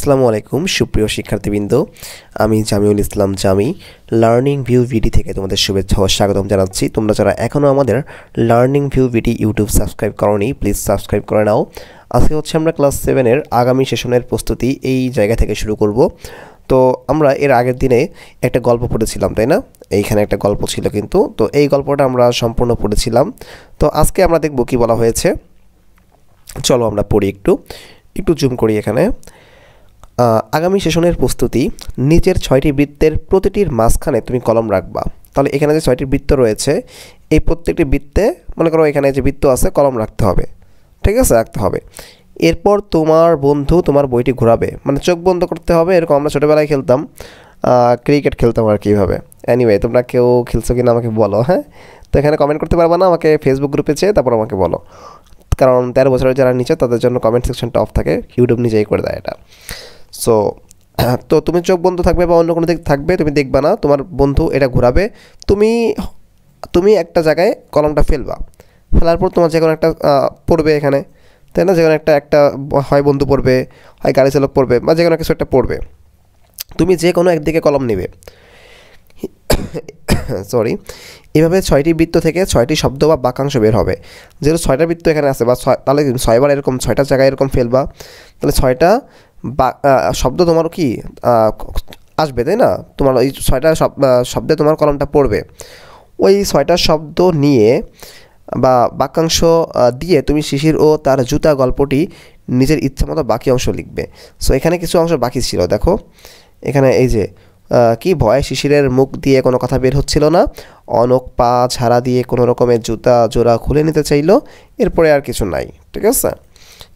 আসসালামু আলাইকুম সুপ্রিয় শিক্ষার্থীবৃন্দ, আমি জামিউল ইসলাম জামি লার্নিং ভিউ ভিডি থেকে তোমাদের শুভেচ্ছা ও স্বাগতম জানাচ্ছি। তোমরা যারা এখনও আমাদের লার্নিং ভিউ ভিডি ইউটিউব সাবস্ক্রাইব করোনি, প্লিজ সাবস্ক্রাইব করে নাও। আজকে হচ্ছে আমরা ক্লাস 7-এর আগামী সেশনের প্রস্তুতি এই জায়গা থেকে শুরু করব। তো আমরা এর আগের দিনে একটা গল্প পড়েছিলাম, তাই না? এইখানে একটা গল্প ছিল কিন্তু, তো এই গল্পটা আমরা সম্পূর্ণ পড়েছিলাম। তো আজকে আমরা দেখব কী বলা হয়েছে। চলো আমরা পড়ি, একটু জুম করি এখানে। আগামী সেশনের প্রস্তুতি, নিচের 6টি বৃত্তের প্রতিটির মাঝখানে তুমি কলম রাখবা। তাহলে এখানে যে 6টি বৃত্ত রয়েছে, এই প্রত্যেকটি বৃত্তে মনে করো এখানে যে বৃত্ত আছে কলম রাখতে হবে, ঠিক আছে, রাখতে হবে। এরপর তোমার বন্ধু তোমার বইটি ঘোরাবে, মানে চোখ বন্ধ করতে হবে। এরকম আমরা ছোটোবেলায় খেলতাম, ক্রিকেট খেলতাম আর কীভাবে। এনিওয়ে, তোমরা কেউ খেলছো কিনা আমাকে বলো, হ্যাঁ? তো এখানে কমেন্ট করতে পারবা না, আমাকে ফেসবুক গ্রুপে চেয়ে তারপর আমাকে বলো, কারণ 13 বছরের যারা নিচে তাদের জন্য কমেন্ট সেকশনটা অফ থাকে, ইউটিউব নিজেই করে দেয় এটা। সো তো তুমি চোখ বন্ধ থাকবে বা অন্য কোনো দিক থাকবে, তুমি দেখবা না, তোমার বন্ধু এটা ঘোরাবে, তুমি একটা জায়গায় কলমটা ফেলার পর তোমার যে কোনো একটা পড়বে এখানে, তাই না? যে কোনো একটা হয় বন্ধু পড়বে, হয় গাড়ি চালক পড়বে, বা যে কোনো কিছু একটা পড়বে। তুমি যে কোনো একদিকে কলম নেবে, সরি। এভাবে 6টি বৃত্ত থেকে 6টি শব্দ বা বাক্যাংশ বের হবে। যেহেতু 6টা বৃত্ত এখানে আছে, বা তাহলে 6বার এরকম 6টা জায়গায় এরকম ফেলবা, তাহলে 6টা শব্দ তোমার কি আসবে, তাই না? তোমার ওই 6টা শব্দে তোমার কলমটা পড়বে। ওই 6টা শব্দ নিয়ে বা বাক্যাংশ দিয়ে তুমি শিশির ও তার জুতা গল্পটি নিজের ইচ্ছা মতো বাকি অংশ লিখবে। সো এখানে কিছু অংশ বাকি ছিল, দেখো এখানে এই যে কি ভয়ে শিশিরের মুখ দিয়ে কোনো কথা বের হচ্ছিল না, অনক পা ঝাড়া দিয়ে কোনো রকমের জুতা জোড়া খুলে নিতে চাইলো, এরপরে আর কিছু নাই, ঠিক আছে।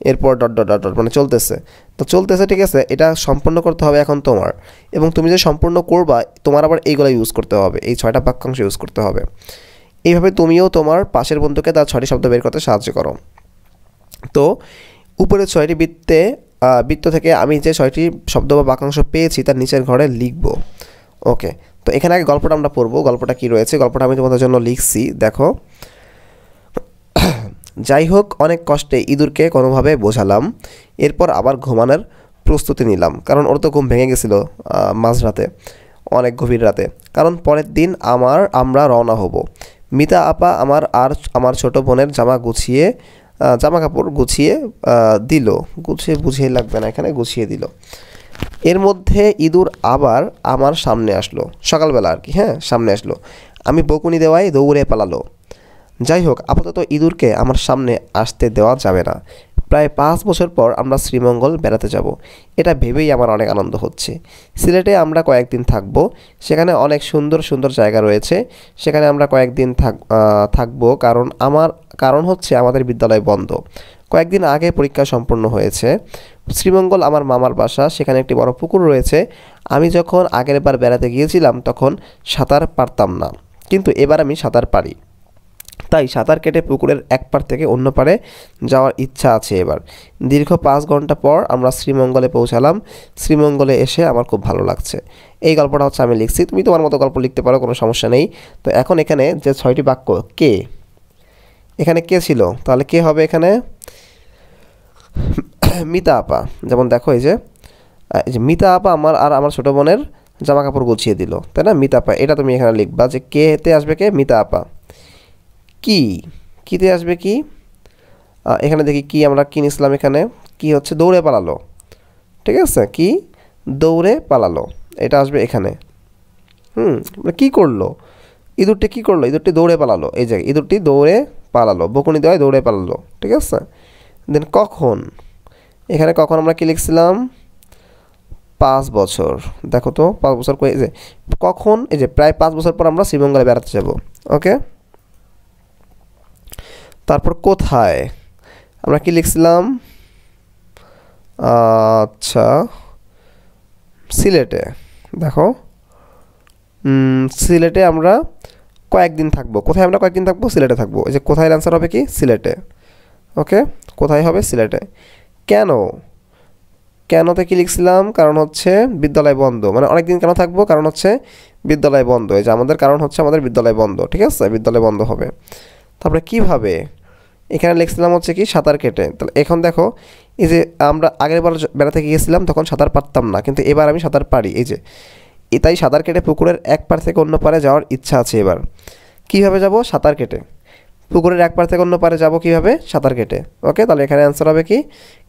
এরপর ডট ডট ডট ডট মানে চলতেছে, ঠিক আছে। এটা সম্পূর্ণ করতে হবে এখন তোমার, এবং তুমি যে সম্পূর্ণ করবা তোমার আবার এইগুলো ইউজ করতে হবে, এই 6টা বাক্যাংশ ইউজ করতে হবে। এইভাবে তুমিও তোমার পাশের বন্ধুকে তার 6টি শব্দ বের করতে সাহায্য করো। তো উপরে 6টি বৃত্ত থেকে আমি যে 6টি শব্দ বা বাক্যাংশ পেয়েছি তার নিচের ঘরে লিখব। ওকে, তো এখানে আগে গল্পটা আমরা পড়বো। গল্পটা কি রয়েছে, গল্পটা আমি তোমাদের জন্য লিখছি, দেখো। যাই হোক, অনেক কষ্টে ইঁদুরকে কোনোভাবে বোঝালাম, এরপর আবার ঘুমানোর প্রস্তুতি নিলাম, কারণ ওর তো ঘুম ভেঙে গেছিলো মাঝরাতে, অনেক গভীর রাতে। কারণ পরের দিন আমরা রওনা হব। মিতা আপা আমার ছোট বোনের জামা কাপড় গুছিয়ে দিল, বুঝিয়ে লাগবে না, এখানে গুছিয়ে দিল। এর মধ্যে ইঁদুর আবার আমার সামনে আসলো, সকালবেলা আর কি, হ্যাঁ, সামনে আসলো। আমি বকুনি দেওয়ায় দৌড়ে পালালো। যাই হোক, আপাতত ইঁদুরকে আমার সামনে আসতে দেওয়া যাবে না। প্রায় 5 বছর পর আমরা শ্রীমঙ্গল বেড়াতে যাব, এটা ভেবেই আমার অনেক আনন্দ হচ্ছে। সিলেটে আমরা কয়েকদিন থাকব, সেখানে অনেক সুন্দর সুন্দর জায়গা রয়েছে, সেখানে আমরা কয়েকদিন থাকবো, কারণ হচ্ছে আমাদের বিদ্যালয় বন্ধ। কয়েকদিন আগে পরীক্ষা সম্পন্ন হয়েছে। শ্রীমঙ্গল আমার মামার বাসা, সেখানে একটি বড় পুকুর রয়েছে। আমি যখন আগের বার বেড়াতে গিয়েছিলাম তখন সাঁতার পারতাম না, কিন্তু এবার আমি সাঁতার পারি, তাই সাঁতার কেটে পুকুরের এক পার থেকে অন্য পারে যাওয়ার ইচ্ছা আছে এবার। দীর্ঘ 5 ঘন্টা পর আমরা শ্রীমঙ্গলে পৌঁছালাম। শ্রীমঙ্গলে এসে আমার খুব ভালো লাগছে। এই গল্পটা হচ্ছে আমি লিখছি, তুমি তোমার মতো গল্প লিখতে পারো, কোনো সমস্যা নেই। তো এখন এখানে যে 6টি বাক্য, কে, এখানে কে ছিল, তাহলে কে হবে এখানে? মিতা আপা। যেমন দেখো এই যে মিতা আপা আমার ছোটো বোনের জামা কাপড় গুছিয়ে দিল, তাই না? মিতা আপা, এটা তুমি এখানে লিখবা যে কেতে আসবে কে, মিতা আপা। কিতে আসবে কি, এখানে দেখি কি আমরা কি নিছিলাম, এখানে কি হচ্ছে, দৌড়ে পালালো, ঠিক আছে, কি দৌড়ে পালালো, এটা আসবে এখানে। কি করলো ইঁদুরটি, কি করলো ইঁদুরটি, দৌড়ে পালালো, এই জায়গায় ইঁদুরটি দৌড়ে পালালো, বকুনি দেওয়ায় দৌড়ে পালালো, ঠিক আছে। দেন কখন, এখানে কখন আমরা কি লিখছিলাম, 5 বছর। দেখো তো 5 বছর এই যে কখন, এই যে প্রায় 5 বছর পর আমরা শ্রীমঙ্গলে বেড়াতে যাব। ওকে, তারপর কোথায় আমরা কি লিখছিলাম, আচ্ছা সিলেটে। দেখো সিলেটে আমরা কয়েকদিন থাকবো, কোথায় আমরা কয়েকদিন থাকবো, সিলেটে থাকবো। এই যে কোথায় অ্যান্সার হবে কি, সিলেটে। ওকে, কোথায় হবে, সিলেটে। কেনতে কি লিখছিলাম, কারণ হচ্ছে বিদ্যালয় বন্ধ, মানে অনেকদিন কেন থাকবো, কারণ হচ্ছে বিদ্যালয় বন্ধ। এই যে আমাদের কারণ হচ্ছে আমাদের বিদ্যালয় বন্ধ, ঠিক আছে, বিদ্যালয় বন্ধ হবে। তারপরে কিভাবে, এখানে লিখছিলাম হচ্ছে কি সাঁতার কেটে। তাহলে এখন দেখো এই যে আমরা আগের বার বেড়াতে গিয়েছিলাম তখন সাঁতার পারতাম না, কিন্তু এবার আমি সাঁতার পারি। এই যে তাই সাঁতার কেটে পুকুরের এক পার থেকে অন্য পারে যাওয়ার ইচ্ছা আছে এবার। কীভাবে যাব? সাঁতার কেটে। পুকুরের এক পার থেকে অন্য পারে যাব কীভাবে? সাঁতার কেটে। ওকে, তাহলে এখানে অ্যান্সার হবে কি?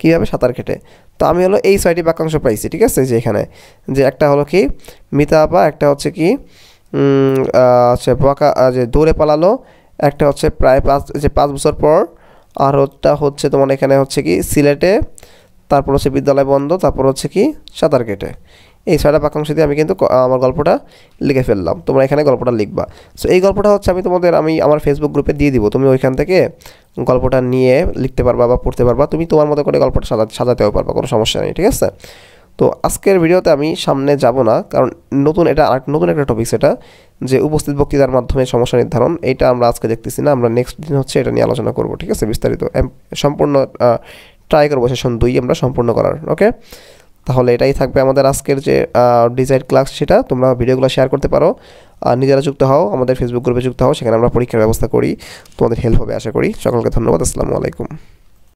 কীভাবে? সাঁতার কেটে। তো আমি হলো এই 6টি বাক্যাংশ পাইছি, ঠিক আছে? যে এখানে যে একটা হলো কি মিতা আপা, একটা হচ্ছে কি হচ্ছে বকা যে দৌড়ে পালালো, একটা হচ্ছে প্রায় 5 বছর পর, আর ওটা হচ্ছে তোমার এখানে হচ্ছে কি সিলেটে, তারপর হচ্ছে বিদ্যালয় বন্ধ, তারপর হচ্ছে কি সাঁতার কেটে। এই 6টা বাক্যাংশ দিয়ে আমি কিন্তু আমার গল্পটা লিখে ফেললাম। তোমরা এখানে গল্পটা লিখবা। সো এই গল্পটা হচ্ছে আমি আমার ফেসবুক গ্রুপে দিয়ে দিব। তুমি ওইখান থেকে গল্পটা নিয়ে লিখতে পারবা বা পড়তে পারবা। তুমি তোমার মতো করে গল্পটা সাজাতেও পারবা, কোনো সমস্যা নেই, ঠিক আছে? তো আজকের ভিডিওতে আমি সামনে যাব না, কারণ নতুন একটা টপিক, সেটা যে উপস্থিত বক্তৃতার মাধ্যমে সমস্যা নির্ধারণ, এইটা আমরা আজকে দেখতেছি না, আমরা নেক্সট দিন হচ্ছে এটা নিয়ে আলোচনা করব, ঠিক আছে? বিস্তারিত সম্পূর্ণ ট্রাই করবো সেশন 2 আমরা সম্পূর্ণ করার। ওকে, তাহলে এটাই থাকবে আমাদের আজকের যে ডিজাইন ক্লাস, সেটা তোমরা ভিডিওগুলো শেয়ার করতে পারো আর নিজেরা যুক্ত হও, আমাদের ফেসবুক গ্রুপে যুক্ত হও, সেখানে আমরা পরীক্ষার ব্যবস্থা করি, তোমাদের হেল্প হবে আশা করি। সকলকে ধন্যবাদ, আসসালামু আলাইকুম।